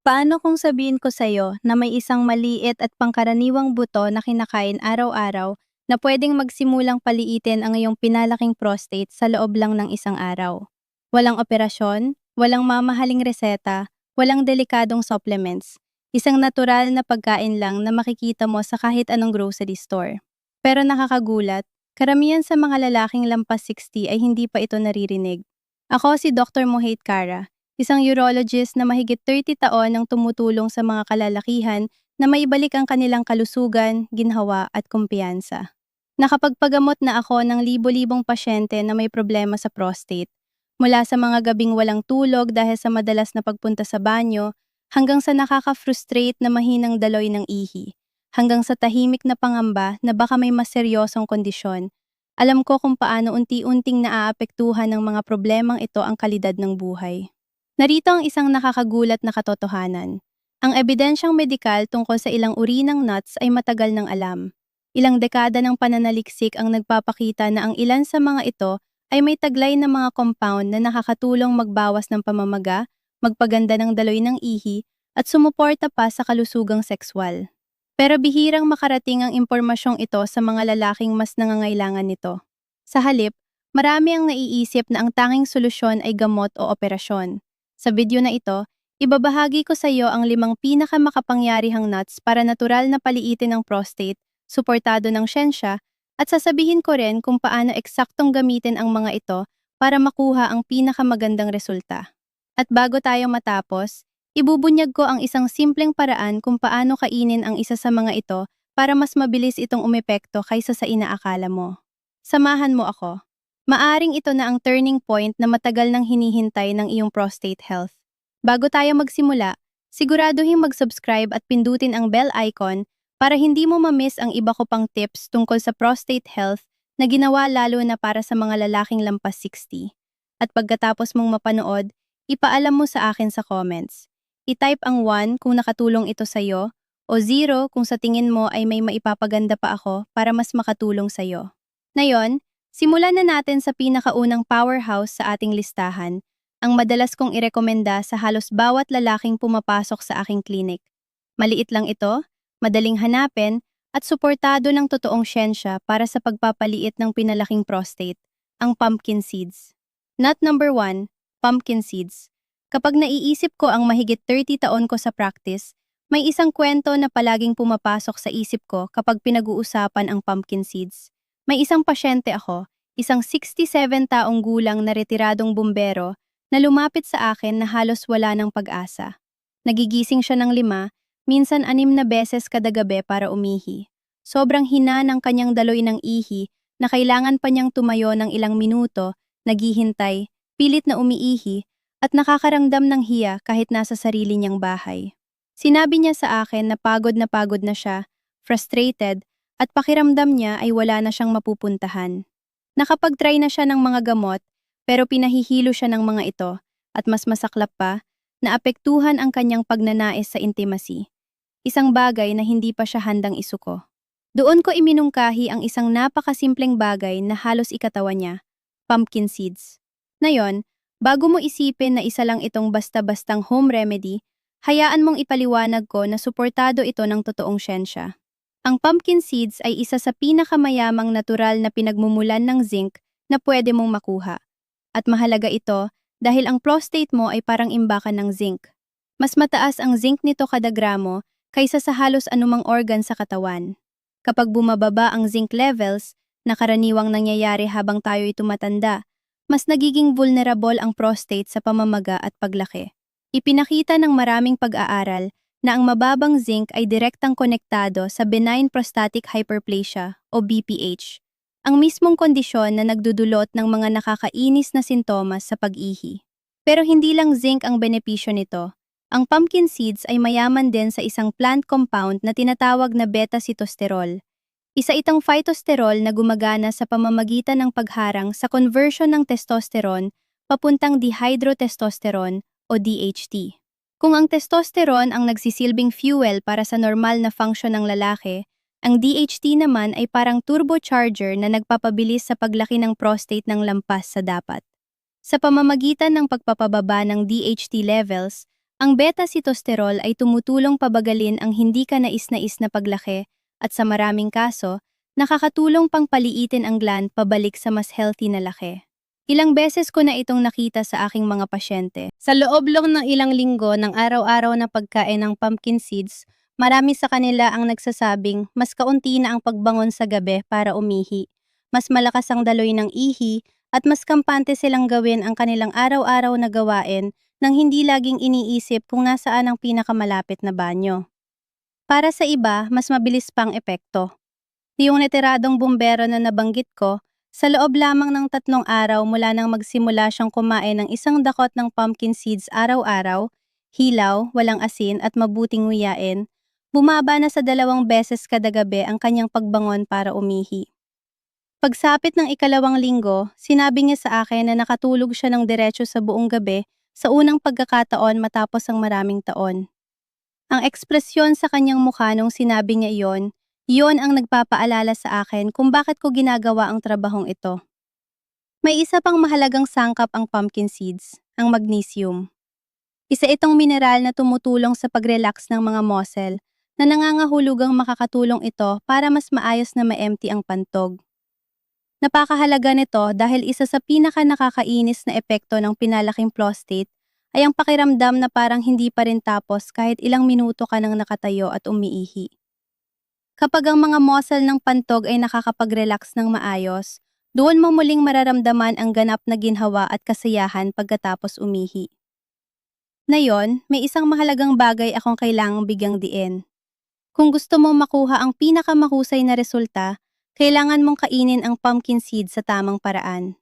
Paano kung sabihin ko sa'yo na may isang maliit at pangkaraniwang buto na kinakain araw-araw na pwedeng magsimulang paliitin ang iyong pinalaking prostate sa loob lang ng isang araw? Walang operasyon, walang mamahaling reseta, walang delikadong supplements. Isang natural na pagkain lang na makikita mo sa kahit anong grocery store. Pero nakakagulat, karamihan sa mga lalaking lampas 60 ay hindi pa ito naririnig. Ako si Dr. Mohit Kara, isang urologist na mahigit 30 taon ang tumutulong sa mga kalalakihan na maibalik ang kanilang kalusugan, ginhawa at kumpiyansa. Nakapagpagamot na ako ng libo-libong pasyente na may problema sa prostate, mula sa mga gabing walang tulog dahil sa madalas na pagpunta sa banyo, hanggang sa nakaka-frustrate na mahinang daloy ng ihi, hanggang sa tahimik na pangamba na baka may mas seryosong kondisyon. Alam ko kung paano unti-unting naaapektuhan ng mga problemang ito ang kalidad ng buhay. Narito ang isang nakakagulat na katotohanan. Ang ebidensyang medikal tungkol sa ilang uri ng nuts ay matagal ng alam. Ilang dekada ng pananaliksik ang nagpapakita na ang ilan sa mga ito ay may taglay na mga compound na nakakatulong magbawas ng pamamaga, magpaganda ng daloy ng ihi, at sumuporta pa sa kalusugang sexual. Pero bihirang makarating ang impormasyong ito sa mga lalaking mas nangangailangan nito. Sa halip, marami ang naiisip na ang tanging solusyon ay gamot o operasyon. Sa video na ito, ibabahagi ko sa iyo ang 5 pinakamakapangyarihang nuts para natural na paliitin ang prostate, suportado ng siyensya, at sasabihin ko rin kung paano eksaktong gamitin ang mga ito para makuha ang pinakamagandang resulta. At bago tayo matapos, ibubunyag ko ang isang simpleng paraan kung paano kainin ang isa sa mga ito para mas mabilis itong umepekto kaysa sa inaakala mo. Samahan mo ako. Maaring ito na ang turning point na matagal nang hinihintay ng iyong prostate health. Bago tayo magsimula, siguraduhin mag-subscribe at pindutin ang bell icon para hindi mo ma-miss ang iba ko pang tips tungkol sa prostate health na ginawa lalo na para sa mga lalaking lampas 60. At pagkatapos mong mapanood, ipaalam mo sa akin sa comments. I-type ang 1 kung nakatulong ito sa iyo o 0 kung sa tingin mo ay may maipapaganda pa ako para mas makatulong sa iyo. Ngayon, simulan na natin sa pinakaunang powerhouse sa ating listahan, ang madalas kong irekomenda sa halos bawat lalaking pumapasok sa aking clinic. Maliit lang ito, madaling hanapin, at suportado ng totoong siyensya para sa pagpapaliit ng pinalaking prostate, ang pumpkin seeds. Nut number 1, pumpkin seeds. Kapag naiisip ko ang mahigit 30 taon ko sa practice, may isang kwento na palaging pumapasok sa isip ko kapag pinag-uusapan ang pumpkin seeds. May isang pasyente ako, isang 67 taong gulang na retiradong bumbero na lumapit sa akin na halos wala ng pag-asa. Nagigising siya ng 5, minsan 6 na beses kada gabi para umihi. Sobrang hina ng kanyang daloy ng ihi na kailangan pa niyang tumayo ng ilang minuto, naghihintay, pilit na umiihi, at nakakaramdam ng hiya kahit nasa sarili niyang bahay. Sinabi niya sa akin na pagod na siya, frustrated, at pakiramdam niya ay wala na siyang mapupuntahan. Nakapag-try na siya ng mga gamot, pero pinahihilo siya ng mga ito, at mas masaklap pa, naapektuhan ang kanyang pagnanais sa intimacy. Isang bagay na hindi pa siya handang isuko. Doon ko iminungkahi ang isang napakasimpleng bagay na halos ikatawa niya, pumpkin seeds. Ngayon, bago mo isipin na isa lang itong basta-bastang home remedy, hayaan mong ipaliwanag ko na suportado ito ng totoong siyensya. Ang pumpkin seeds ay isa sa pinakamayamang natural na pinagmumulan ng zinc na pwede mong makuha. At mahalaga ito dahil ang prostate mo ay parang imbakan ng zinc. Mas mataas ang zinc nito kada gramo kaysa sa halos anumang organ sa katawan. Kapag bumababa ang zinc levels, na karaniwang nangyayari habang tayo'y tumatanda, mas nagiging vulnerable ang prostate sa pamamaga at paglaki. Ipinakita ng maraming pag-aaral na ang mababang zinc ay direktang konektado sa benign prostatic hyperplasia o BPH, ang mismong kondisyon na nagdudulot ng mga nakakainis na sintomas sa pag-ihi. Pero hindi lang zinc ang benepisyo nito. Ang pumpkin seeds ay mayaman din sa isang plant compound na tinatawag na beta-sitosterol. Isa itong phytosterol na gumagana sa pamamagitan ng pagharang sa conversion ng testosterone papuntang dihydrotestosterone o DHT. Kung ang testosterone ang nagsisilbing fuel para sa normal na function ng lalaki, ang DHT naman ay parang turbocharger na nagpapabilis sa paglaki ng prostate ng lampas sa dapat. Sa pamamagitan ng pagpapababa ng DHT levels, Ang beta-sitosterol ay tumutulong pabagalin ang hindi ka nais-nais na paglaki at sa maraming kaso, nakakatulong pang paliitin ang gland pabalik sa mas healthy na laki. Ilang beses ko na itong nakita sa aking mga pasyente. Sa loob lang ng ilang linggo ng araw-araw na pagkain ng pumpkin seeds, marami sa kanila ang nagsasabing mas kaunti na ang pagbangon sa gabi para umihi, mas malakas ang daloy ng ihi, at mas kampante silang gawin ang kanilang araw-araw na gawain nang hindi laging iniisip kung nasaan ang pinakamalapit na banyo. Para sa iba, mas mabilis pang epekto. Yung netiradong bumbero na nabanggit ko, sa loob lamang ng 3 araw mula nang magsimula siyang kumain ng isang dakot ng pumpkin seeds araw-araw, hilaw, walang asin at mabuting nguyain, bumaba na sa 2 beses kada gabi ang kanyang pagbangon para umihi. Pagsapit ng ikalawang linggo, sinabi niya sa akin na nakatulog siya ng diretso sa buong gabi sa unang pagkakataon matapos ang maraming taon. Ang ekspresyon sa kanyang mukha nung sinabi niya iyon ang nagpapaalala sa akin kung bakit ko ginagawa ang trabahong ito. May isa pang mahalagang sangkap ang pumpkin seeds, ang magnesium. Isa itong mineral na tumutulong sa pag-relax ng mga muscle na nangangahulugang makakatulong ito para mas maayos na ma-empty ang pantog. Napakahalaga nito dahil isa sa pinaka-nakakainis na epekto ng pinalaking prostate ay ang pakiramdam na parang hindi pa rin tapos kahit ilang minuto ka nang nakatayo at umiihi. Kapag ang mga muscle ng pantog ay nakakapag-relax ng maayos, doon mo muling mararamdaman ang ganap na ginhawa at kasiyahan pagkatapos umihi. Ngayon, may isang mahalagang bagay akong kailangang bigyang diin. Kung gusto mo makuha ang pinakamahusay na resulta, kailangan mong kainin ang pumpkin seed sa tamang paraan.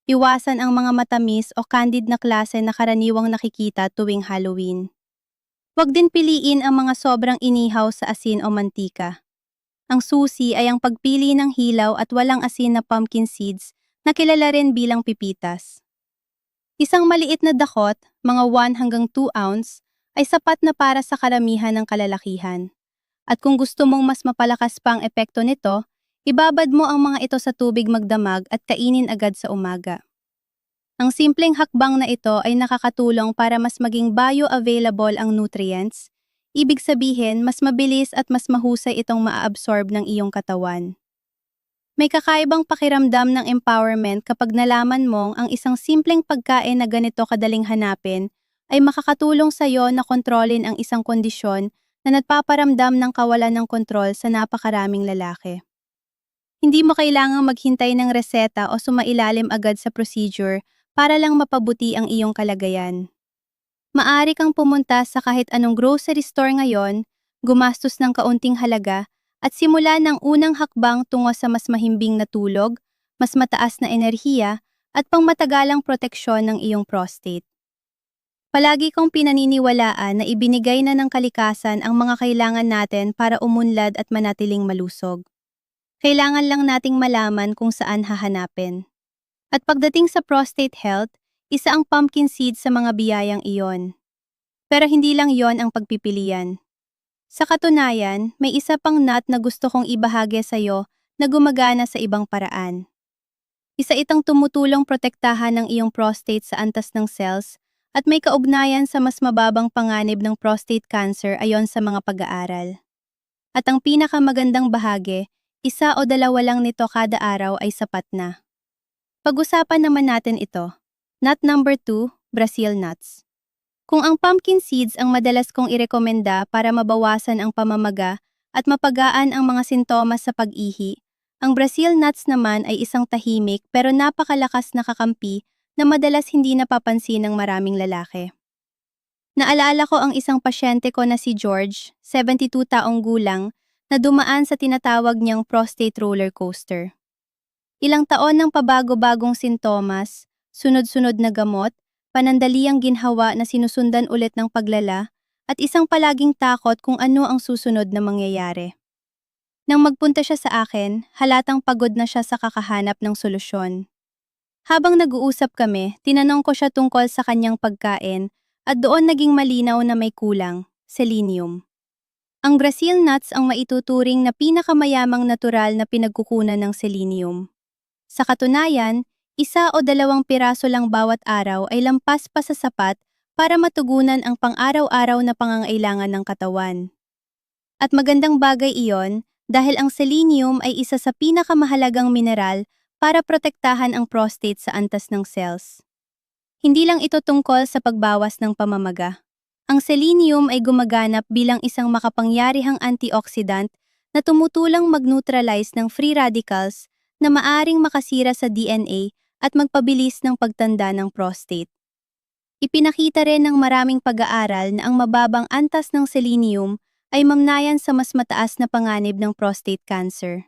Iwasan ang mga matamis o candied na klase na karaniwang nakikita tuwing Halloween. Huwag din piliin ang mga sobrang inihaw sa asin o mantika. Ang susi ay ang pagpili ng hilaw at walang asin na pumpkin seeds na kilala rin bilang pipitas. Isang maliit na dakot, mga 1 hanggang 2 ounce, ay sapat na para sa karamihan ng kalalakihan. At kung gusto mong mas mapalakas pa ang epekto nito, ibabad mo ang mga ito sa tubig magdamag at kainin agad sa umaga. Ang simpleng hakbang na ito ay nakakatulong para mas maging bioavailable ang nutrients, ibig sabihin mas mabilis at mas mahusay itong maa-absorb ng iyong katawan. May kakaibang pakiramdam ng empowerment kapag nalaman mong ang isang simpleng pagkain na ganito kadaling hanapin ay makakatulong sa iyo na kontrolin ang isang kondisyon na nagpaparamdam ng kawalan ng kontrol sa napakaraming lalaki. Hindi mo kailangang maghintay ng reseta o sumailalim agad sa procedure para lang mapabuti ang iyong kalagayan. Maaari kang pumunta sa kahit anong grocery store ngayon, gumastos ng kaunting halaga, at simula ng unang hakbang tungo sa mas mahimbing na tulog, mas mataas na enerhiya, at pangmatagalang proteksyon ng iyong prostate. Palagi kong pinaniniwalaan na ibinigay na ng kalikasan ang mga kailangan natin para umunlad at manatiling malusog. Kailangan lang nating malaman kung saan hahanapin. At pagdating sa prostate health, isa ang pumpkin seed sa mga biyayang iyon. Pero hindi lang iyon ang pagpipilian. Sa katunayan, may isa pang nut na gusto kong ibahagi sa iyo na gumagana sa ibang paraan. Isa itong tumutulong protektahan ng iyong prostate sa antas ng cells at may kaugnayan sa mas mababang panganib ng prostate cancer ayon sa mga pag-aaral. At ang pinakamagandang bahagi, 1 o 2 lang nito kada araw ay sapat na. Pag-usapan naman natin ito. Nut number 2, Brazil nuts. Kung ang pumpkin seeds ang madalas kong irekomenda para mabawasan ang pamamaga at mapagaan ang mga sintomas sa pag-ihi, ang Brazil nuts naman ay isang tahimik pero napakalakas na kakampi na madalas hindi napapansin ng maraming lalaki. Naalala ko ang isang pasyente ko na si George, 72 taong gulang, na dumaan sa tinatawag niyang prostate roller coaster. Ilang taon ng pabago-bagong sintomas, sunod-sunod na gamot, panandaliang ginhawa na sinusundan ulit ng paglala, at isang palaging takot kung ano ang susunod na mangyayari. Nang magpunta siya sa akin, halatang pagod na siya sa kakahanap ng solusyon. Habang nag-uusap kami, tinanong ko siya tungkol sa kanyang pagkain at doon naging malinaw na may kulang, selenium. Ang Brazil nuts ang maituturing na pinakamayamang natural na pinagkukunan ng selenium. Sa katunayan, 1 o 2 piraso lang bawat araw ay lampas pa sa sapat para matugunan ang pang-araw-araw na pangangailangan ng katawan. At magandang bagay iyon dahil ang selenium ay isa sa pinakamahalagang mineral para protektahan ang prostate sa antas ng cells. Hindi lang ito tungkol sa pagbawas ng pamamaga. Ang selenium ay gumaganap bilang isang makapangyarihang antioxidant na tumutulong mag-neutralize ng free radicals na maaring makasira sa DNA at magpabilis ng pagtanda ng prostate. Ipinakita rin ng maraming pag-aaral na ang mababang antas ng selenium ay mamnayan sa mas mataas na panganib ng prostate cancer.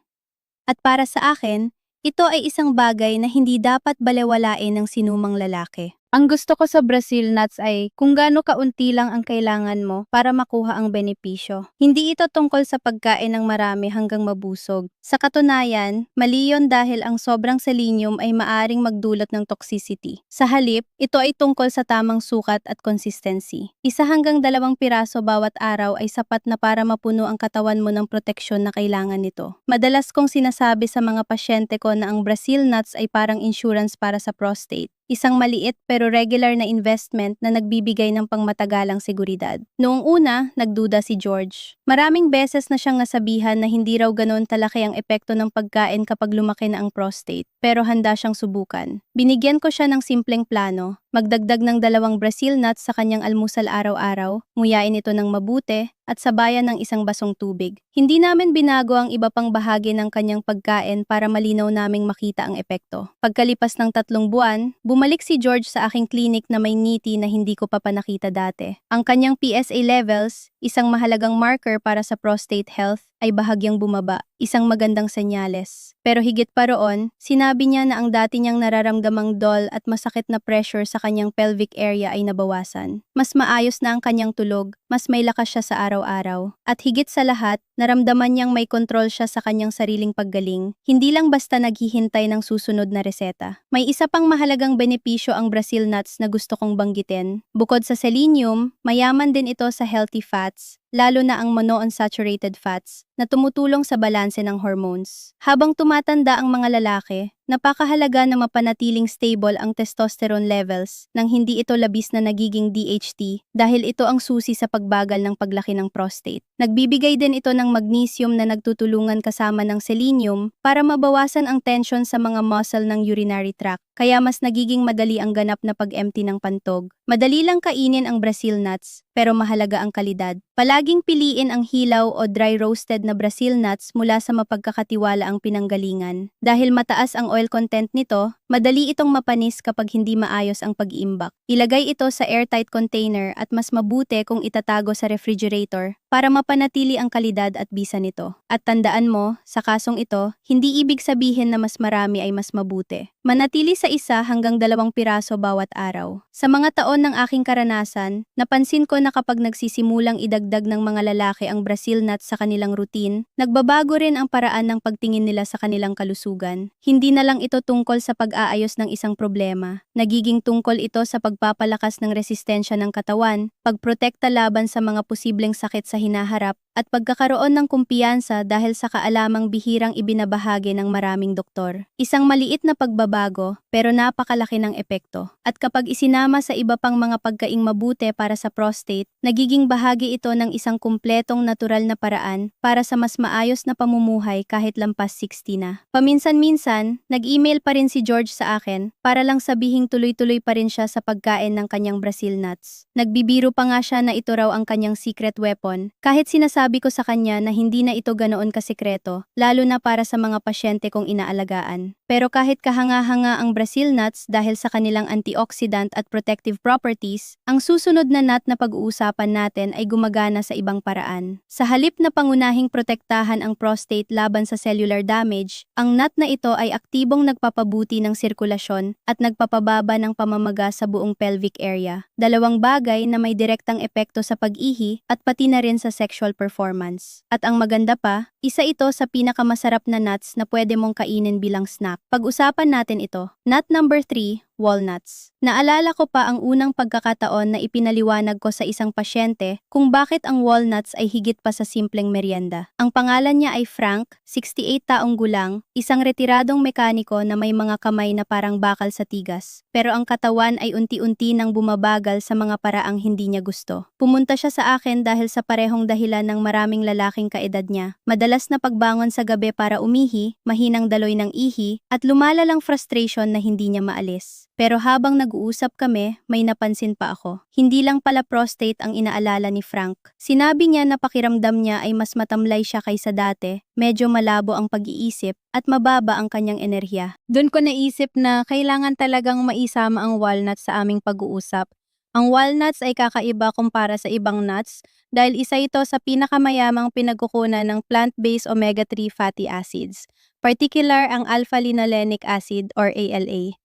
At para sa akin, ito ay isang bagay na hindi dapat balewalain ng sinumang lalaki. Ang gusto ko sa Brazil nuts ay kung gaano kaunti lang ang kailangan mo para makuha ang benepisyo. Hindi ito tungkol sa pagkain ng marami hanggang mabusog. Sa katunayan, mali yun dahil ang sobrang selenium ay maaring magdulot ng toxicity. Sa halip, ito ay tungkol sa tamang sukat at consistency. 1 hanggang 2 piraso bawat araw ay sapat na para mapuno ang katawan mo ng proteksyon na kailangan nito. Madalas kong sinasabi sa mga pasyente ko na ang Brazil nuts ay parang insurance para sa prostate. Isang maliit pero regular na investment na nagbibigay ng pangmatagalang seguridad. Noong una, nagduda si George. Maraming beses na siyang nasabihan na hindi raw ganoon talaki ang epekto ng pagkain kapag lumaki na ang prostate, pero handa siyang subukan. Binigyan ko siya ng simpleng plano, magdagdag ng 2 Brazil nuts sa kanyang almusal araw-araw, nguyain ito ng mabuti, at sabayan ng 1 basong tubig. Hindi namin binago ang iba pang bahagi ng kanyang pagkain para malinaw naming makita ang epekto. Pagkalipas ng 3 buwan, bumalik si George sa aking klinik na may ngiti na hindi ko pa panakita dati. Ang kanyang PSA levels, isang mahalagang marker para sa prostate health, ay bahagyang bumaba, isang magandang senyales. Pero higit pa roon, sinabi niya na ang dati niyang nararamdamang dull at masakit na pressure sa kanyang pelvic area ay nabawasan. Mas maayos na ang kanyang tulog, mas may lakas siya sa araw-araw. At higit sa lahat, naramdaman niyang may kontrol siya sa kanyang sariling paggaling, hindi lang basta naghihintay ng susunod na reseta. May isa pang mahalagang benepisyo ang Brazil nuts na gusto kong banggitin. Bukod sa selenium, mayaman din ito sa healthy fats, lalo na ang monounsaturated fats, na tumutulong sa balanse ng hormones. Habang tumatanda ang mga lalaki, napakahalaga na mapanatiling stable ang testosterone levels nang hindi ito labis na nagiging DHT dahil ito ang susi sa pagbagal ng paglaki ng prostate. Nagbibigay din ito ng magnesium na nagtutulungan kasama ng selenium para mabawasan ang tension sa mga muscle ng urinary tract, kaya mas nagiging madali ang ganap na pag-empty ng pantog. Madali lang kainin ang Brazil nuts, pero mahalaga ang kalidad. Palaging piliin ang hilaw o dry roasted na Brazil nuts mula sa mapagkakatiwala ang pinanggalingan. Dahil mataas ang oil content nito, madali itong mapanis kapag hindi maayos ang pag-iimbak. Ilagay ito sa airtight container at mas mabuti kung itatago sa refrigerator para mapanatili ang kalidad at bisa nito. At tandaan mo, sa kasong ito, hindi ibig sabihin na mas marami ay mas mabuti. Manatili sa 1 hanggang 2 piraso bawat araw. Sa mga taon ng aking karanasan, napansin ko na kapag nagsisimulang idagdag ng mga lalaki ang Brazil nuts sa kanilang routine, nagbabago rin ang paraan ng pagtingin nila sa kanilang kalusugan. Hindi na lang ito tungkol sa pag-aayos ng isang problema. Nagiging tungkol ito sa pagpapalakas ng resistensya ng katawan, pagprotekta laban sa mga posibleng sakit sa hinaharap, at pagkakaroon ng kumpiyansa dahil sa kaalamang bihirang ibinabahagi ng maraming doktor. Isang maliit na pagbabago, pero napakalaki ng epekto. At kapag isinama sa iba pang mga pagkaing mabuti para sa prostate, nagiging bahagi ito ng isang kumpletong natural na paraan para sa mas maayos na pamumuhay kahit lampas 60 na. Paminsan-minsan, nag-email pa rin si George sa akin para lang sabihing tuloy-tuloy pa rin siya sa pagkain ng kanyang Brazil nuts. Nagbibiro pa nga siya na ito raw ang kanyang secret weapon, kahit sinasabi ko sa kanya na hindi na ito ganoon kasikreto, lalo na para sa mga pasyente kong inaalagaan. Pero kahit kahanga-hanga ang Brazil nuts dahil sa kanilang antioxidant at protective properties, ang susunod na nut na pag-uusapan natin ay gumagana sa ibang paraan. Sa halip na pangunahing protektahan ang prostate laban sa cellular damage, ang nut na ito ay aktibong nagpapabuti ng sirkulasyon at nagpapababa ng pamamaga sa buong pelvic area. 2 bagay na may direktang epekto sa pag-ihi at pati na rin sa sexual performance. At ang maganda pa, isa ito sa pinakamasarap na nuts na pwede mong kainin bilang snack. Pag-usapan natin ito. Nut number 3, walnuts. Naalala ko pa ang unang pagkakataon na ipinaliwanag ko sa isang pasyente kung bakit ang walnuts ay higit pa sa simpleng merienda. Ang pangalan niya ay Frank, 68 taong gulang, isang retiradong mekaniko na may mga kamay na parang bakal sa tigas. Pero ang katawan ay unti-unti nang bumabagal sa mga paraang hindi niya gusto. Pumunta siya sa akin dahil sa parehong dahilan ng maraming lalaking kaedad niya. Madalas na pagbangon sa gabi para umihi, mahinang daloy ng ihi, at lumalalang frustration na hindi niya maalis. Pero habang nag-uusap kami, may napansin pa ako. Hindi lang pala prostate ang inaalala ni Frank. Sinabi niya na pakiramdam niya ay mas matamlay siya kaysa dati, medyo malabo ang pag-iisip, at mababa ang kanyang enerhiya. Doon ko naisip na kailangan talagang maisama ang walnuts sa aming pag-uusap. Ang walnuts ay kakaiba kumpara sa ibang nuts dahil isa ito sa pinakamayamang pinagkukunan ng plant-based omega-3 fatty acids, particular ang alpha-linolenic acid or ALA.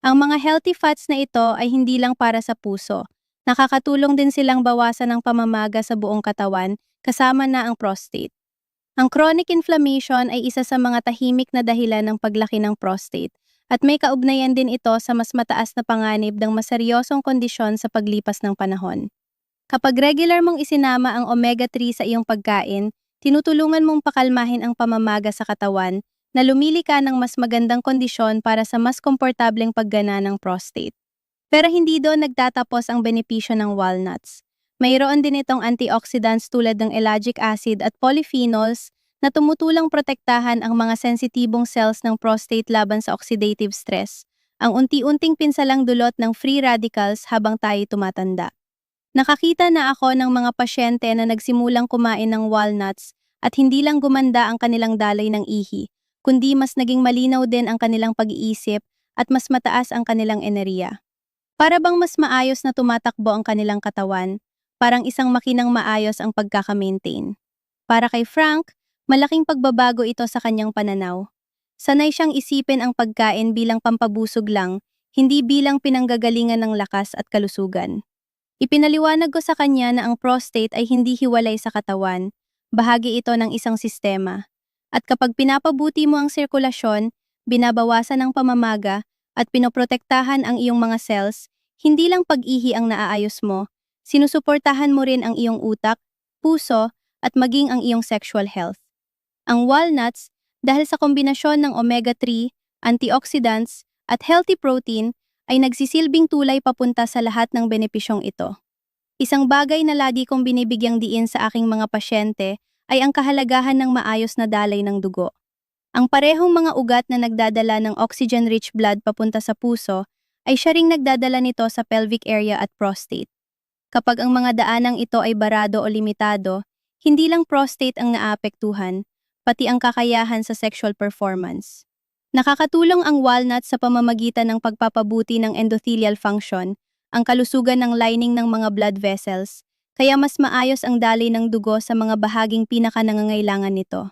Ang mga healthy fats na ito ay hindi lang para sa puso. Nakakatulong din silang bawasan ang pamamaga sa buong katawan, kasama na ang prostate. Ang chronic inflammation ay isa sa mga tahimik na dahilan ng paglaki ng prostate, at may kaugnayan din ito sa mas mataas na panganib ng mas seryosong kondisyon sa paglipas ng panahon. Kapag regular mong isinama ang omega-3 sa iyong pagkain, tinutulungan mong pakalmahin ang pamamaga sa katawan na lumili ka ng mas magandang kondisyon para sa mas komportableng paggana ng prostate. Pero hindi doon nagtatapos ang benepisyo ng walnuts. Mayroon din itong antioxidants tulad ng ellagic acid at polyphenols na tumutulong protektahan ang mga sensitibong cells ng prostate laban sa oxidative stress, ang unti-unting pinsalang dulot ng free radicals habang tayo tumatanda. Nakakita na ako ng mga pasyente na nagsimulang kumain ng walnuts at hindi lang gumanda ang kanilang daloy ng ihi, kundi mas naging malinaw din ang kanilang pag-iisip at mas mataas ang kanilang enerhiya. Para bang mas maayos na tumatakbo ang kanilang katawan, parang isang makinang maayos ang pagkaka-maintain. Para kay Frank, malaking pagbabago ito sa kanyang pananaw. Sanay siyang isipin ang pagkain bilang pampabusog lang, hindi bilang pinanggagalingan ng lakas at kalusugan. Ipinaliwanag ko sa kanya na ang prostate ay hindi hiwalay sa katawan, bahagi ito ng isang sistema. At kapag pinapabuti mo ang sirkulasyon, binabawasan ang pamamaga, at pinoprotektahan ang iyong mga cells, hindi lang pag-ihi ang naaayos mo, sinusuportahan mo rin ang iyong utak, puso, at maging ang iyong sexual health. Ang walnuts, dahil sa kombinasyon ng omega-3, antioxidants, at healthy protein, ay nagsisilbing tulay papunta sa lahat ng benepisyong ito. Isang bagay na lagi kong binibigyang diin sa aking mga pasyente ay ang kahalagahan ng maayos na dalay ng dugo. Ang parehong mga ugat na nagdadala ng oxygen-rich blood papunta sa puso ay siya ring nagdadala nito sa pelvic area at prostate. Kapag ang mga daanang ito ay barado o limitado, hindi lang prostate ang naapektuhan, pati ang kakayahan sa sexual performance. Nakakatulong ang walnut sa pamamagitan ng pagpapabuti ng endothelial function, ang kalusugan ng lining ng mga blood vessels, kaya mas maayos ang daloy ng dugo sa mga bahaging pinakanangangailangan nito.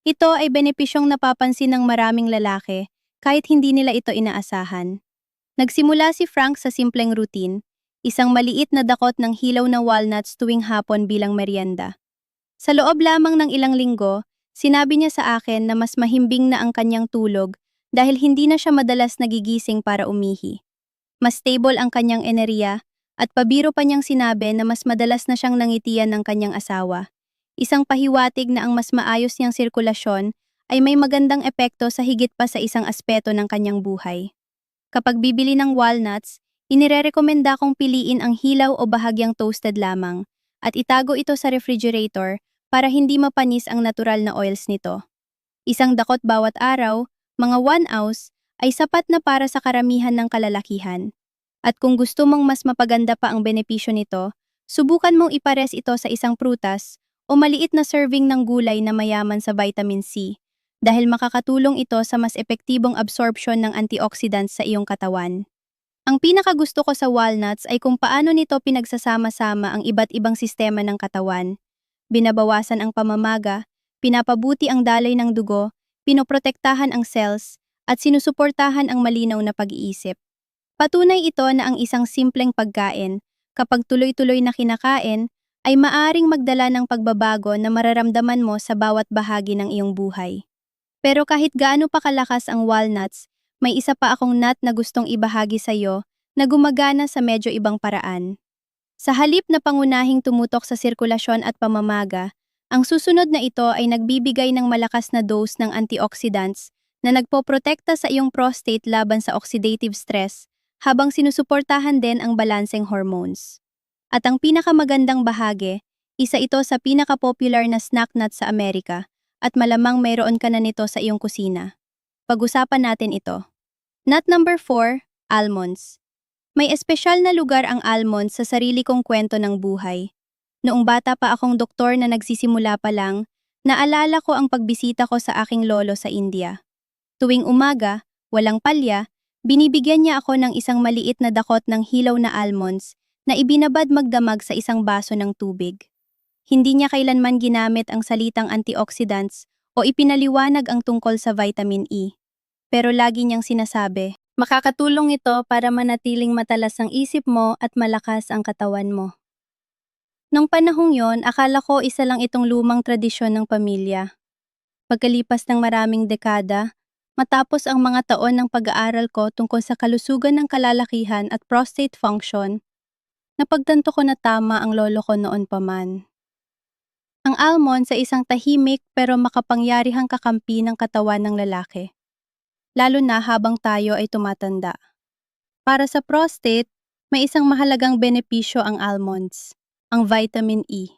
Ito ay benepisyong napapansin ng maraming lalaki, kahit hindi nila ito inaasahan. Nagsimula si Frank sa simpleng routine, isang maliit na dakot ng hilaw na walnuts tuwing hapon bilang merienda. Sa loob lamang ng ilang linggo, sinabi niya sa akin na mas mahimbing na ang kanyang tulog dahil hindi na siya madalas nagigising para umihi. Mas stable ang kanyang enerhiya at pabiro pa niyang sinabi na mas madalas na siyang nangitian ng kanyang asawa. Isang pahiwatig na ang mas maayos niyang sirkulasyon ay may magandang epekto sa higit pa sa isang aspeto ng kanyang buhay. Kapag bibili ng walnuts, inirerekomenda kong piliin ang hilaw o bahagyang toasted lamang at itago ito sa refrigerator para hindi mapanis ang natural na oils nito. Isang dakot bawat araw, mga 1 ounce, ay sapat na para sa karamihan ng kalalakihan. At kung gusto mong mas mapaganda pa ang benepisyo nito, subukan mong ipares ito sa isang prutas o maliit na serving ng gulay na mayaman sa vitamin C, dahil makakatulong ito sa mas epektibong absorption ng antioxidants sa iyong katawan. Ang pinakagusto ko sa walnuts ay kung paano nito pinagsasama-sama ang iba't ibang sistema ng katawan. Binabawasan ang pamamaga, pinapabuti ang daloy ng dugo, pinoprotektahan ang cells, at sinusuportahan ang malinaw na pag-iisip. Patunay ito na ang isang simpleng pagkain, kapag tuloy-tuloy na kinakain, ay maaring magdala ng pagbabago na mararamdaman mo sa bawat bahagi ng iyong buhay. Pero kahit gaano pa kalakas ang walnuts, May isa pa akong nut na gustong ibahagi sa'yo na gumagana sa medyo ibang paraan. Sa halip na pangunahing tumutok sa sirkulasyon at pamamaga, ang susunod na ito ay nagbibigay ng malakas na dose ng antioxidants na nagpoprotekta sa iyong prostate laban sa oxidative stress habang sinusuportahan din ang balanseng hormones. At ang pinakamagandang bahagi, isa ito sa pinaka-popular na snack nut sa Amerika at malamang mayroon ka na nito sa iyong kusina. Pag-usapan natin ito. Nut number 4, almonds. May espesyal na lugar ang almonds sa sarili kong kwento ng buhay. Noong bata pa akong doktor na nagsisimula pa lang, naalala ko ang pagbisita ko sa aking lolo sa India. Tuwing umaga, walang palya, binibigyan niya ako ng isang maliit na dakot ng hilaw na almonds na ibinabad magdamag sa isang baso ng tubig. Hindi niya kailanman ginamit ang salitang antioxidants o ipinaliwanag ang tungkol sa vitamin E. Pero lagi niyang sinasabi, makakatulong ito para manatiling matalas ang isip mo at malakas ang katawan mo. Nung panahong yon, akala ko isa lang itong lumang tradisyon ng pamilya. Pagkalipas ng maraming dekada, matapos ang mga taon ng pag-aaral ko tungkol sa kalusugan ng kalalakihan at prostate function, napagtanto ko na tama ang lolo ko noon pa man. Ang almond sa isang tahimik pero makapangyarihang kakampi ng katawan ng lalaki, lalo na habang tayo ay tumatanda. Para sa prostate, may isang mahalagang benepisyo ang almonds, ang vitamin E.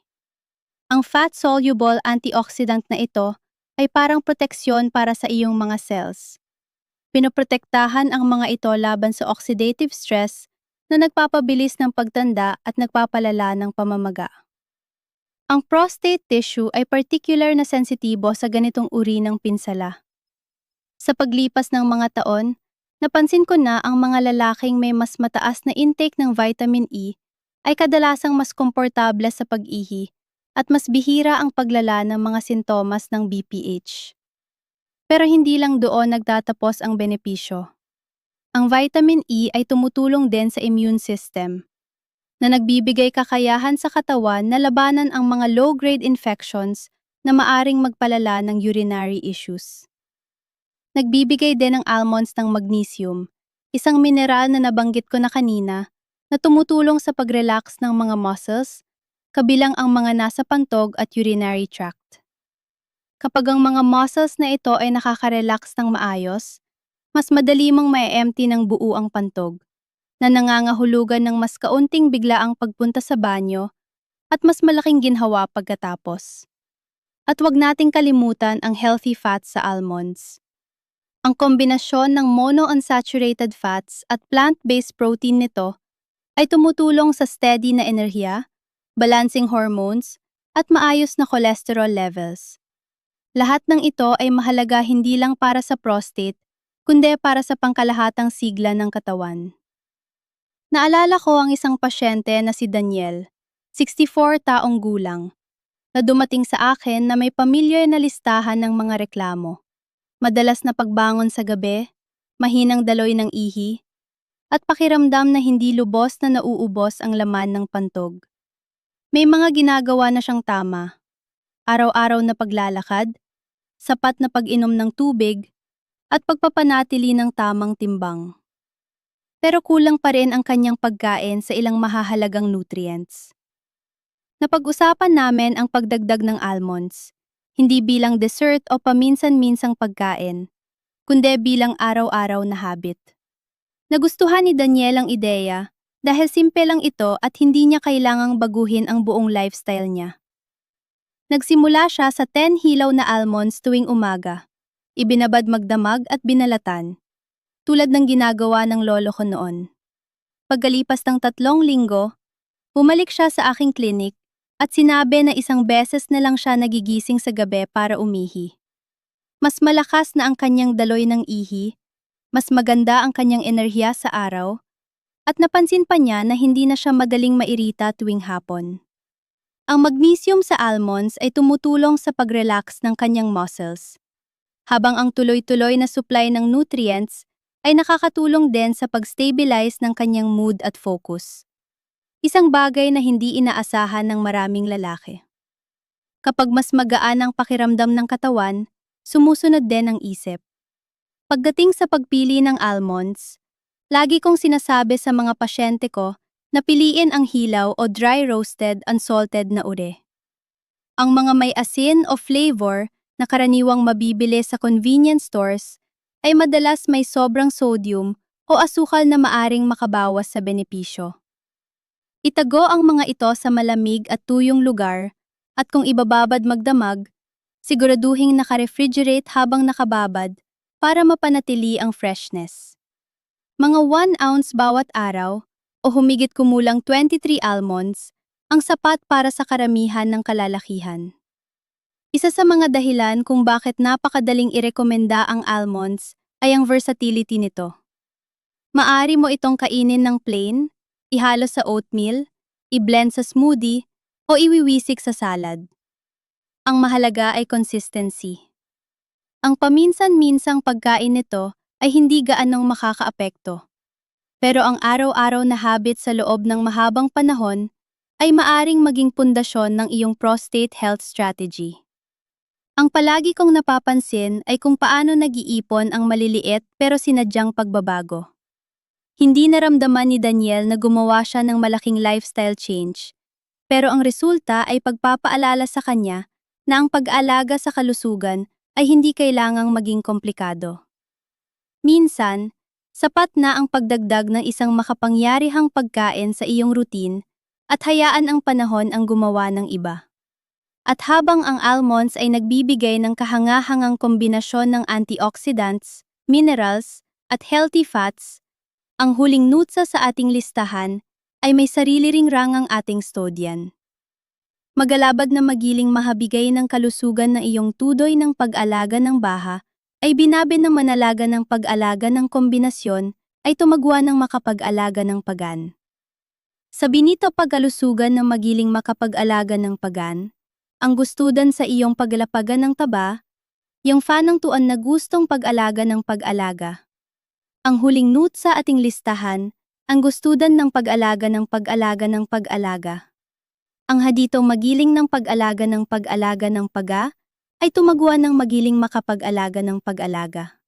Ang fat-soluble antioxidant na ito ay parang proteksyon para sa iyong mga cells. Pinoprotektahan ang mga ito laban sa oxidative stress na nagpapabilis ng pagtanda at nagpapalala ng pamamaga. Ang prostate tissue ay particular na sensitibo sa ganitong uri ng pinsala. Sa paglipas ng mga taon, napansin ko na ang mga lalaking may mas mataas na intake ng vitamin E ay kadalasang mas komportable sa pag-ihi at mas bihira ang paglala ng mga sintomas ng BPH. Pero hindi lang doon nagtatapos ang benepisyo. Ang vitamin E ay tumutulong din sa immune system, na nagbibigay kakayahan sa katawan na labanan ang mga low-grade infections na maaring magpalala ng urinary issues. Nagbibigay din ang almonds ng magnesium, isang mineral na nabanggit ko na kanina, na tumutulong sa pag-relax ng mga muscles, kabilang ang mga nasa pantog at urinary tract. Kapag ang mga muscles na ito ay nakaka-relax ng maayos, mas madali mong ma-empty ng buo ang pantog, na nangangahulugan ng mas kaunting biglaang pagpunta sa banyo at mas malaking ginhawa pagkatapos. At huwag nating kalimutan ang healthy fats sa almonds. Ang kombinasyon ng monounsaturated fats at plant-based protein nito ay tumutulong sa steady na enerhiya, balancing hormones, at maayos na cholesterol levels. Lahat ng ito ay mahalaga hindi lang para sa prostate, kundi para sa pangkalahatang sigla ng katawan. Naalala ko ang isang pasyente na si Daniel, 64 taong gulang, na dumating sa akin na may pamilyar na listahan ng mga reklamo. Madalas na pagbangon sa gabi, mahinang daloy ng ihi, at pakiramdam na hindi lubos na nauubos ang laman ng pantog. May mga ginagawa na siyang tama, araw-araw na paglalakad, sapat na pag-inom ng tubig, at pagpapanatili ng tamang timbang. Pero kulang pa rin ang kanyang pagkain sa ilang mahahalagang nutrients. Napag-usapan namin ang pagdagdag ng almonds, hindi bilang dessert o paminsan-minsang pagkain, kundi bilang araw-araw na habit. Nagustuhan ni Daniel ang ideya dahil simple lang ito at hindi niya kailangang baguhin ang buong lifestyle niya. Nagsimula siya sa 10 hilaw na almonds tuwing umaga, ibinabad magdamag at binalatan, tulad ng ginagawa ng lolo ko noon. Pagkalipas ng 3 linggo, bumalik siya sa aking klinik at sinabi na isang beses na lang siya nagigising sa gabi para umihi. Mas malakas na ang kanyang daloy ng ihi, mas maganda ang kanyang enerhiya sa araw, at napansin pa niya na hindi na siya madaling mairita tuwing hapon. Ang magnesium sa almonds ay tumutulong sa pag-relax ng kanyang muscles, habang ang tuloy-tuloy na supply ng nutrients ay nakakatulong din sa pag-stabilize ng kanyang mood at focus. Isang bagay na hindi inaasahan ng maraming lalaki. Kapag mas magaan ang pakiramdam ng katawan, sumusunod din ang isip. Pagdating sa pagpili ng almonds, lagi kong sinasabi sa mga pasyente ko na piliin ang hilaw o dry roasted unsalted na ure. Ang mga may asin o flavor na karaniwang mabibili sa convenience stores ay madalas may sobrang sodium o asukal na maaring makabawas sa benepisyo. Itago ang mga ito sa malamig at tuyong lugar at kung ibababad magdamag, siguraduhing naka-refrigerate habang nakababad para mapanatili ang freshness. Mga 1 ounce bawat araw o humigit kumulang 23 almonds ang sapat para sa karamihan ng kalalakihan. Isa sa mga dahilan kung bakit napakadaling irekomenda ang almonds ay ang versatility nito. Maari mo itong kainin ng plain, ihalo sa oatmeal, i-blend sa smoothie, o iwiwisik sa salad. Ang mahalaga ay consistency. Ang paminsan-minsang pagkain nito ay hindi gaanong makakaapekto. Pero ang araw-araw na habit sa loob ng mahabang panahon ay maaring maging pundasyon ng iyong prostate health strategy. Ang palagi kong napapansin ay kung paano nag-iipon ang maliliit pero sinadyang pagbabago. Hindi naramdaman ni Daniel na gumawa siya ng malaking lifestyle change, pero ang resulta ay pagpapaalala sa kanya na ang pag-alaga sa kalusugan ay hindi kailangang maging komplikado. Minsan, sapat na ang pagdagdag ng isang makapangyarihang pagkain sa iyong routine at hayaan ang panahon ang gumawa ng iba. At habang ang almonds ay nagbibigay ng kahangahangang kombinasyon ng antioxidants, minerals, at healthy fats, ang huling nutsa sa ating listahan ay may sarili ring rangang ating stodyan. Magalabad na magiling mahabigay ng kalusugan na iyong tudoy ng pag-alaga ng baha, ay binabi ng manalaga ng pag-alaga ng kombinasyon ay tumagwa ng makapag-alaga ng pagan. Sa binito pag-alusugan ng magiling makapag-alaga ng pagan, ang gustudan sa iyong paglapagan ng taba, yung fanang tuan na gustong pag-alaga ng pag-alaga. Ang huling note sa ating listahan, ang gustudan ng pag-alaga ng pag-alaga ng pag-alaga. Ang haditong magiling ng pag-alaga ng pag-alaga ng paga, ay tumagwa ng magiling makapag-alaga ng pag-alaga.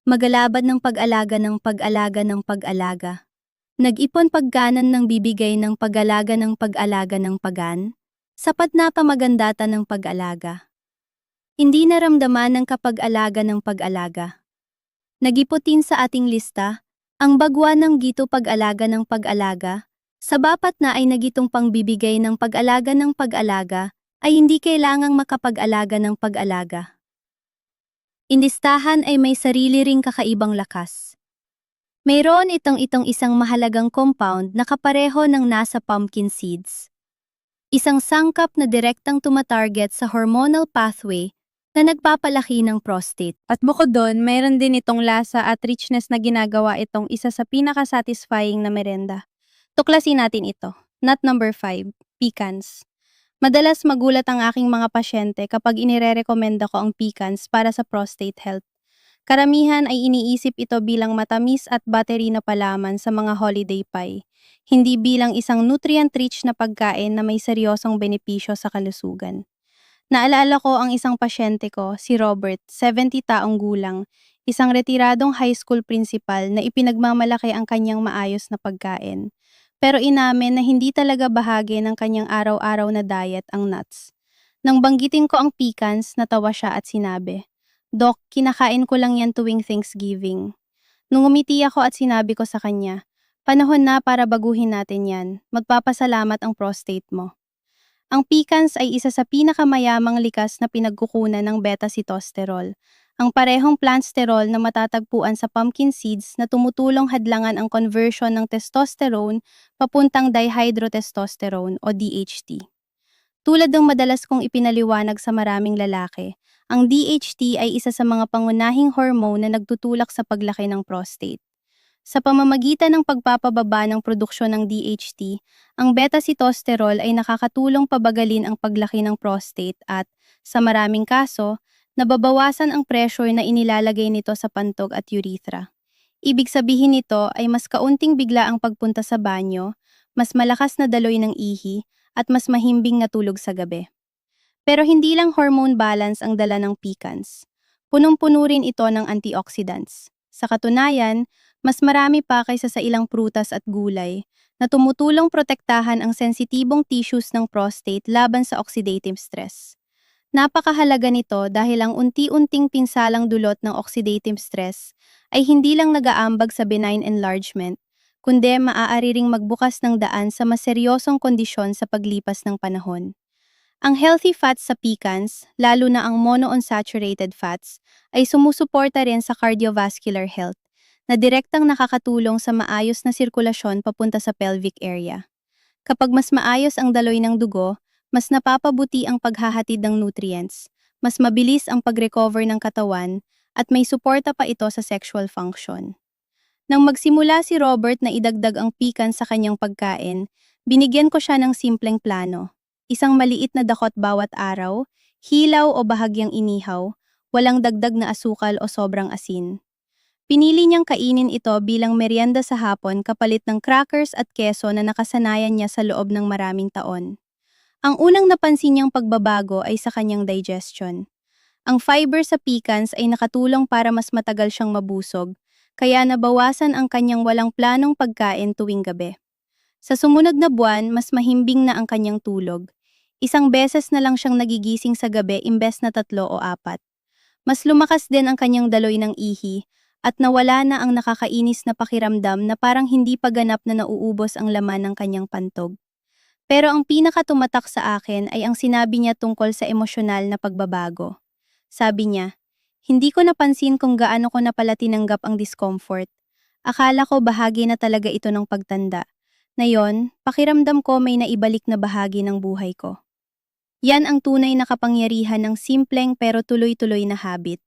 Magalabad ng pag-alaga ng pag-alaga ng pag-alaga. Nag-ipon pagganan ng bibigay ng pag-alaga ng pag-alaga ng pagan, sapat na pamagandata ng pag-alaga. Hindi naramdaman ng kapag-alaga ng pag-alaga. Nagiputin sa ating lista, ang bagwa ng gito pag-alaga ng pag-alaga, sa bapat na ay nagitong pangbibigay ng pag-alaga ng pag-alaga, ay hindi kailangang makapag-alaga ng pag-alaga. Indistahan ay may sarili ring kakaibang lakas. Mayroon itong isang mahalagang compound na kapareho ng nasa pumpkin seeds. Isang sangkap na direktang tumatarget sa hormonal pathway na nagpapalaki ng prostate. At bukod doon, mayroon din itong lasa at richness na ginagawa itong isa sa pinaka-satisfying na merenda. Tuklasin natin ito. Nut number 5, pecans. Madalas magulat ang aking mga pasyente kapag inirerekomenda ko ang pecans para sa prostate health. Karamihan ay iniisip ito bilang matamis at battery na palaman sa mga holiday pie, hindi bilang isang nutrient-rich na pagkain na may seryosong benepisyo sa kalusugan. Naalala ko ang isang pasyente ko, si Robert, 70 taong gulang, isang retiradong high school principal na ipinagmamalaki ang kanyang maayos na pagkain. Pero inamin na hindi talaga bahagi ng kanyang araw-araw na diet ang nuts. Nang banggitin ko ang pecans, natawa siya at sinabi, "Doc, kinakain ko lang yan tuwing Thanksgiving." Nung umiti ako at sinabi ko sa kanya, "Panahon na para baguhin natin yan. Magpapasalamat ang prostate mo." Ang pecans ay isa sa pinakamayamang likas na pinagkukunan ng beta-sitosterol, ang parehong plant sterol na matatagpuan sa pumpkin seeds na tumutulong hadlangan ang conversion ng testosterone papuntang dihydrotestosterone o DHT. Tulad ng madalas kong ipinaliwanag sa maraming lalaki, ang DHT ay isa sa mga pangunahing hormone na nagtutulak sa paglaki ng prostate. Sa pamamagitan ng pagpapababa ng produksyon ng DHT, ang beta-sitosterol ay nakakatulong pabagalin ang paglaki ng prostate at, sa maraming kaso, nababawasan ang pressure na inilalagay nito sa pantog at urethra. Ibig sabihin nito ay mas kaunting bigla ang pagpunta sa banyo, mas malakas na daloy ng ihi, at mas mahimbing na tulog sa gabi. Pero hindi lang hormone balance ang dala ng pecans. Punong-puno rin ito ng antioxidants. Sa katunayan, mas marami pa kaysa sa ilang prutas at gulay na tumutulong protektahan ang sensitibong tissues ng prostate laban sa oxidative stress. Napakahalaga nito dahil ang unti-unting pinsalang dulot ng oxidative stress ay hindi lang nag-aambag sa benign enlargement, kundi maaari ring magbukas ng daan sa mas seryosong kondisyon sa paglipas ng panahon. Ang healthy fats sa pecans, lalo na ang monounsaturated fats, ay sumusuporta rin sa cardiovascular health, na direktang nakakatulong sa maayos na sirkulasyon papunta sa pelvic area. Kapag mas maayos ang daloy ng dugo, mas napapabuti ang paghahatid ng nutrients, mas mabilis ang pag-recover ng katawan, at may suporta pa ito sa sexual function. Nang magsimula si Robert na idagdag ang pikan sa kanyang pagkain, binigyan ko siya ng simpleng plano. Isang maliit na dakot bawat araw, hilaw o bahagyang inihaw, walang dagdag na asukal o sobrang asin. Pinili niyang kainin ito bilang merienda sa hapon kapalit ng crackers at keso na nakasanayan niya sa loob ng maraming taon. Ang unang napansin niyang pagbabago ay sa kanyang digestion. Ang fiber sa pecans ay nakatulong para mas matagal siyang mabusog, kaya nabawasan ang kanyang walang planong pagkain tuwing gabi. Sa sumunod na buwan, mas mahimbing na ang kanyang tulog. Isang beses na lang siyang nagigising sa gabi imbes na 3 o 4. Mas lumakas din ang kanyang daloy ng ihi at nawala na ang nakakainis na pakiramdam na parang hindi pa ganap na nauubos ang laman ng kanyang pantog. Pero ang pinakatumatak sa akin ay ang sinabi niya tungkol sa emosyonal na pagbabago. Sabi niya, "Hindi ko napansin kung gaano ko na pala tinanggap ang discomfort. Akala ko bahagi na talaga ito ng pagtanda. Ngayon, pakiramdam ko may naibalik na bahagi ng buhay ko." Yan ang tunay na kapangyarihan ng simpleng pero tuloy-tuloy na habit.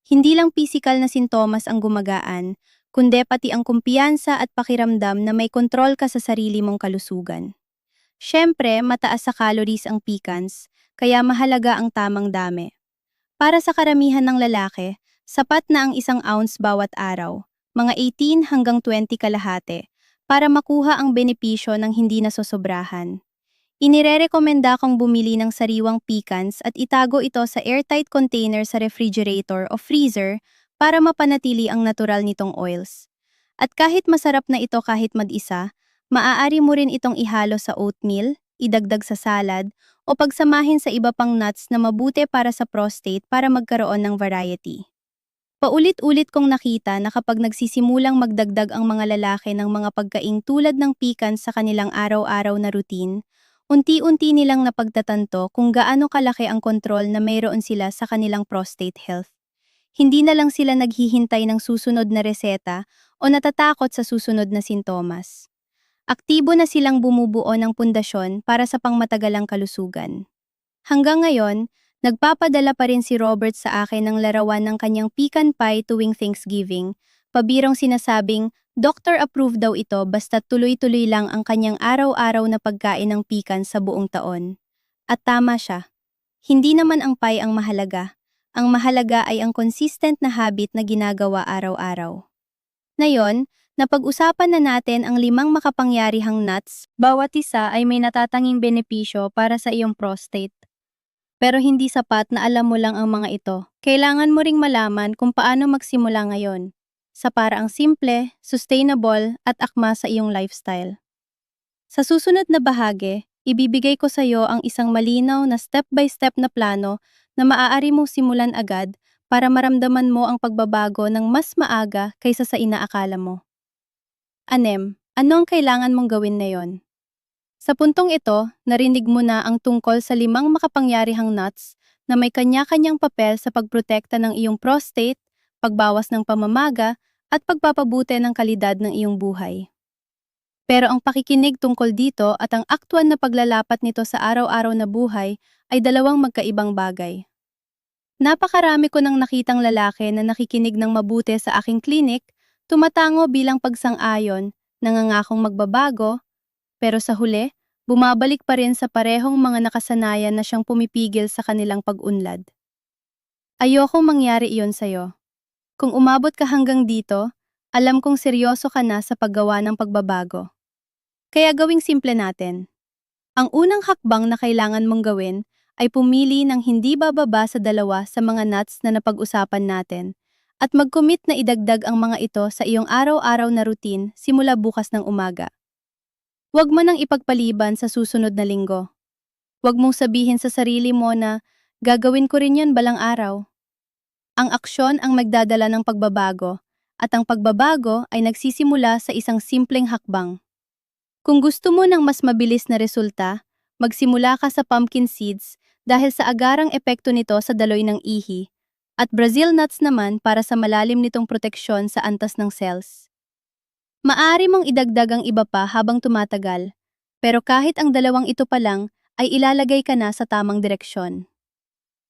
Hindi lang pisikal na sintomas ang gumagaan, kundi pati ang kumpiyansa at pakiramdam na may kontrol ka sa sarili mong kalusugan. Siyempre, mataas sa calories ang pecans, kaya mahalaga ang tamang dami. Para sa karamihan ng lalaki, sapat na ang 1 ounce bawat araw, mga 18 hanggang 20 kalahati, para makuha ang benepisyo ng hindi nasosobrahan. Inirerekomenda kong bumili ng sariwang pecans at itago ito sa airtight container sa refrigerator o freezer para mapanatili ang natural nitong oils. At kahit masarap na ito kahit mag-isa, maaari mo rin itong ihalo sa oatmeal, idagdag sa salad, o pagsamahin sa iba pang nuts na mabuti para sa prostate para magkaroon ng variety. Paulit-ulit kong nakita na kapag nagsisimulang magdagdag ang mga lalaki ng mga pagkaing tulad ng pecans sa kanilang araw-araw na routine, unti-unti nilang napagtatanto kung gaano kalaki ang kontrol na mayroon sila sa kanilang prostate health. Hindi na lang sila naghihintay ng susunod na reseta o natatakot sa susunod na sintomas. Aktibo na silang bumubuo ng pundasyon para sa pangmatagalang kalusugan. Hanggang ngayon, nagpapadala pa rin si Robert sa akin ng larawan ng kanyang pecan pie tuwing Thanksgiving, pabirong sinasabing, doctor approved daw ito basta tuloy-tuloy lang ang kanyang araw-araw na pagkain ng pecan sa buong taon. At tama siya. Hindi naman ang pie ang mahalaga. Ang mahalaga ay ang consistent na habit na ginagawa araw-araw. Ngayon, napag-usapan na natin ang 5 makapangyarihang nuts, bawat isa ay may natatanging benepisyo para sa iyong prostate. Pero hindi sapat na alam mo lang ang mga ito. Kailangan mo ring malaman kung paano magsimula ngayon, sa paraang simple, sustainable at akma sa iyong lifestyle. Sa susunod na bahagi, ibibigay ko sa iyo ang isang malinaw na step-by-step na plano na maaari mong simulan agad para maramdaman mo ang pagbabago ng mas maaga kaysa sa inaakala mo. Ano ang kailangan mong gawin ngayon? Sa puntong ito, narinig mo na ang tungkol sa 5 makapangyarihang nuts na may kanya-kanyang papel sa pagprotekta ng iyong prostate, pagbawas ng pamamaga, at pagpapabuti ng kalidad ng iyong buhay. Pero ang pakikinig tungkol dito at ang aktuan na paglalapat nito sa araw-araw na buhay ay dalawang magkaibang bagay. Napakarami ko nang nakitang lalaki na nakikinig ng mabuti sa aking klinik, tumatango bilang pagsang-ayon, nangangakong magbabago, pero sa huli, bumabalik pa rin sa parehong mga nakasanayan na siyang pumipigil sa kanilang pag-unlad. Ayokong mangyari iyon sa'yo. Kung umabot ka hanggang dito, alam kong seryoso ka na sa paggawa ng pagbabago. Kaya gawing simple natin. Ang unang hakbang na kailangan mong gawin ay pumili ng hindi bababa sa 2 sa mga nuts na napag-usapan natin at mag-commit na idagdag ang mga ito sa iyong araw-araw na routine simula bukas ng umaga. Huwag mo nang ipagpaliban sa susunod na linggo. Huwag mong sabihin sa sarili mo na, gagawin ko rin yan balang araw. Ang aksyon ang magdadala ng pagbabago, at ang pagbabago ay nagsisimula sa isang simpleng hakbang. Kung gusto mo ng mas mabilis na resulta, magsimula ka sa pumpkin seeds dahil sa agarang epekto nito sa daloy ng ihi, at Brazil nuts naman para sa malalim nitong proteksyon sa antas ng cells. Maaari mong idagdag ang iba pa habang tumatagal, pero kahit ang dalawang ito pa lang ay ilalagay ka na sa tamang direksyon.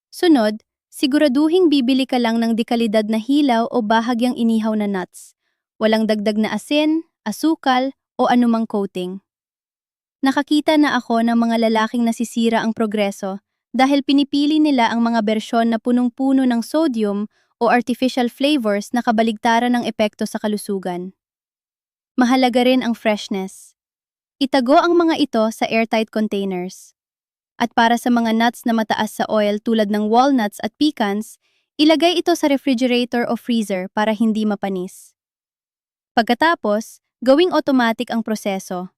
Sunod, siguraduhing bibili ka lang ng dekalidad na hilaw o bahagyang inihaw na nuts. Walang dagdag na asin, asukal, o anumang coating. Nakakita na ako ng mga lalaking nasisira ang progreso dahil pinipili nila ang mga bersyon na punong-puno ng sodium o artificial flavors na kabaligtaran ng epekto sa kalusugan. Mahalaga rin ang freshness. Itago ang mga ito sa airtight containers. At para sa mga nuts na mataas sa oil tulad ng walnuts at pecans, ilagay ito sa refrigerator o freezer para hindi mapanis. Pagkatapos, gawing automatic ang proseso.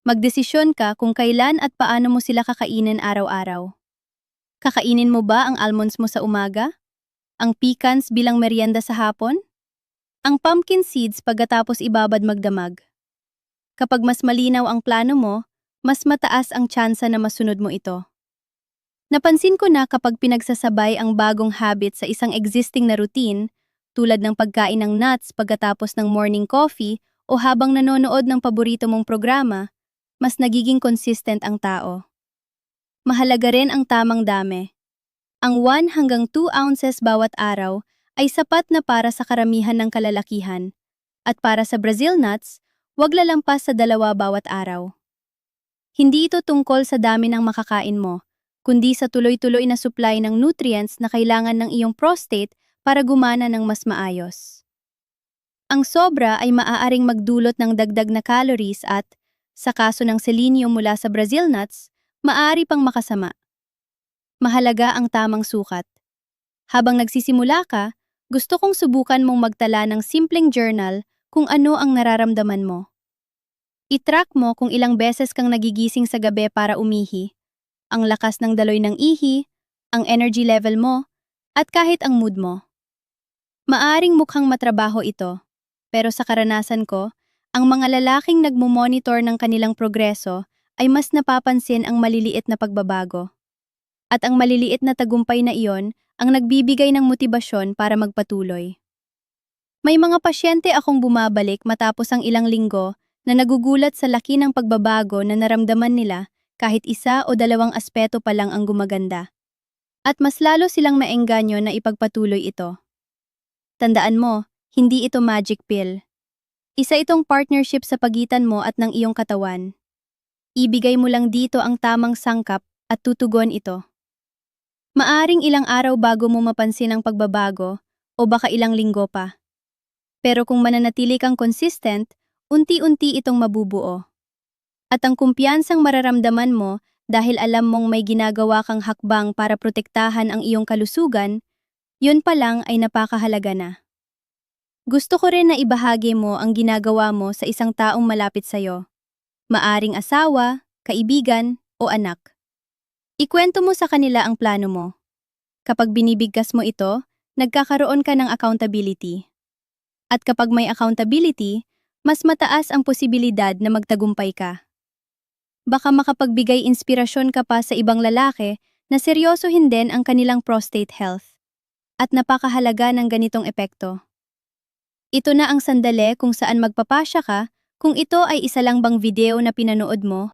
Magdesisyon ka kung kailan at paano mo sila kakainin araw-araw. Kakainin mo ba ang almonds mo sa umaga? Ang pecans bilang merienda sa hapon? Ang pumpkin seeds pagkatapos ibabad magdamag. Kapag mas malinaw ang plano mo, mas mataas ang tsansa na masunod mo ito. Napansin ko na kapag pinagsasabay ang bagong habit sa isang existing na routine, tulad ng pagkain ng nuts pagkatapos ng morning coffee o habang nanonood ng paborito mong programa, mas nagiging consistent ang tao. Mahalaga rin ang tamang dami. Ang 1 hanggang 2 ounces bawat araw ay sapat na para sa karamihan ng kalalakihan, at para sa Brazil nuts, huwag lalampas sa 2 bawat araw. Hindi ito tungkol sa dami ng makakain mo, kundi sa tuloy-tuloy na supply ng nutrients na kailangan ng iyong prostate para gumana ng mas maayos. Ang sobra ay maaaring magdulot ng dagdag na calories at, sa kaso ng selenium mula sa Brazil nuts, maaari pang makasama. Mahalaga ang tamang sukat. Habang nagsisimula ka, gusto kong subukan mong magtala ng simpleng journal kung ano ang nararamdaman mo. I-track mo kung ilang beses kang nagigising sa gabi para umihi, ang lakas ng daloy ng ihi, ang energy level mo, at kahit ang mood mo. Maaring mukhang matrabaho ito, pero sa karanasan ko, ang mga lalaking nagmumonitor ng kanilang progreso ay mas napapansin ang maliliit na pagbabago. At ang maliliit na tagumpay na iyon ang nagbibigay ng motibasyon para magpatuloy. May mga pasyente akong bumabalik matapos ang ilang linggo na nagugulat sa laki ng pagbabago na naramdaman nila kahit 1 o 2 aspeto pa lang ang gumaganda. At mas lalo silang maengganyo na ipagpatuloy ito. Tandaan mo, hindi ito magic pill. Isa itong partnership sa pagitan mo at ng iyong katawan. Ibigay mo lang dito ang tamang sangkap at tutugon ito. Maaring ilang araw bago mo mapansin ang pagbabago o baka ilang linggo pa. Pero kung mananatili kang consistent, unti-unti itong mabubuo. At ang kumpiyansang mararamdaman mo dahil alam mong may ginagawa kang hakbang para protektahan ang iyong kalusugan, yun pa lang ay napakahalaga na. Gusto ko rin na ibahagi mo ang ginagawa mo sa isang taong malapit sa'yo. Maaring asawa, kaibigan, o anak. Ikwento mo sa kanila ang plano mo. Kapag binibigkas mo ito, nagkakaroon ka ng accountability. At kapag may accountability, mas mataas ang posibilidad na magtagumpay ka. Baka makapagbigay inspirasyon ka pa sa ibang lalaki na seryosohin din ang kanilang prostate health. At napakahalaga ng ganitong epekto. Ito na ang sandali kung saan magpapasya ka kung ito ay isa lang bang video na pinanood mo